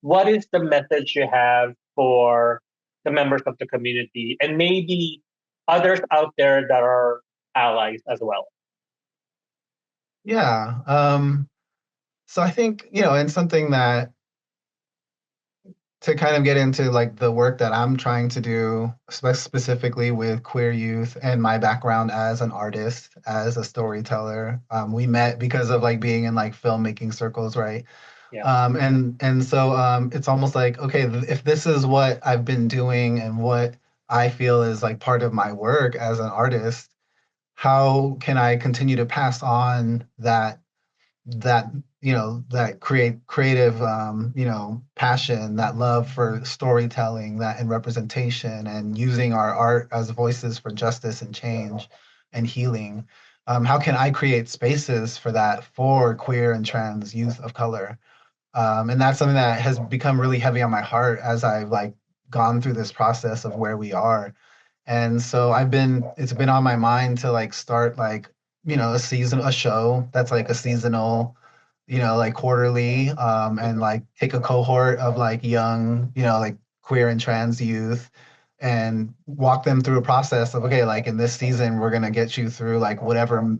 what is the message you have for the members of the community and maybe others out there that are allies as well? Yeah. So I think, and something that to kind of get into like the work that I'm trying to do, specifically with queer youth and my background as an artist, as a storyteller. We met because of like being in like filmmaking circles, right? Yeah. And so it's almost like, okay, if this is what I've been doing and what I feel is like part of my work as an artist, how can I continue to pass on that creative passion, that love for storytelling, that and representation, and using our art as voices for justice and change and healing. How can I create spaces for that for queer and trans youth of color? And that's something that has become really heavy on my heart as I've like gone through this process of where we are. And so it's been on my mind to like start like, a show that's like a seasonal, like quarterly, and Mhm. like take a cohort of like young, like queer and trans youth and walk them through a process of, okay, like in this season, we're going to get you through like whatever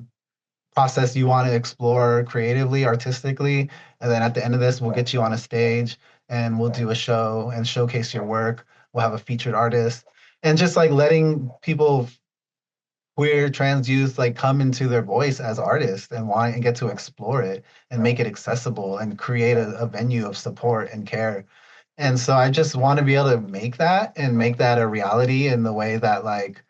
process you want to explore creatively, artistically. And then at the end of this, we'll get you on a stage and we'll do a show and showcase your work. We'll have a featured artist and just like letting people, queer trans youth, like come into their voice as artists and want and get to explore it and make it accessible and create a venue of support and care. And so I just want to be able to make that and make that a reality in the way that like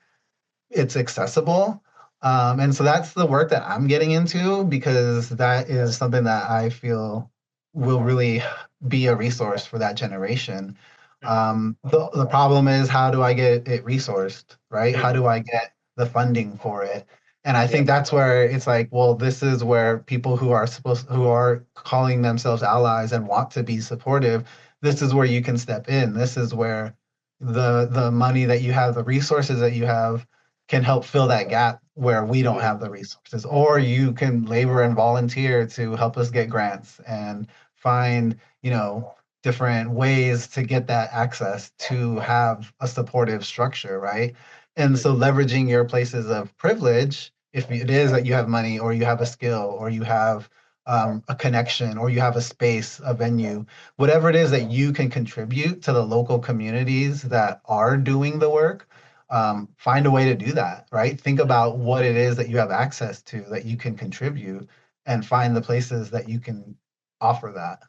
it's accessible. And so that's the work that I'm getting into because that is something that I feel will really be a resource for that generation. The problem is, how do I get it resourced, right? How Mhm. do I get the funding for it? And I Yeah. think that's where it's like, well, this is where people who are calling themselves allies and want to be supportive, this is where you can step in. This is where the money that you have, the resources that you have can help fill that gap where we don't Mhm. have the resources. Or you can labor and volunteer to help us get grants and find, different ways to get that access to have a supportive structure, right? And so Mhm. leveraging your places of privilege, if it is that you have money or you have a skill or you have a connection or you have a space, a venue, whatever it is that you can contribute to the local communities that are doing the work, find a way to do that, right? Think about what it is that you have access to that you can contribute and find the places that you can offer that.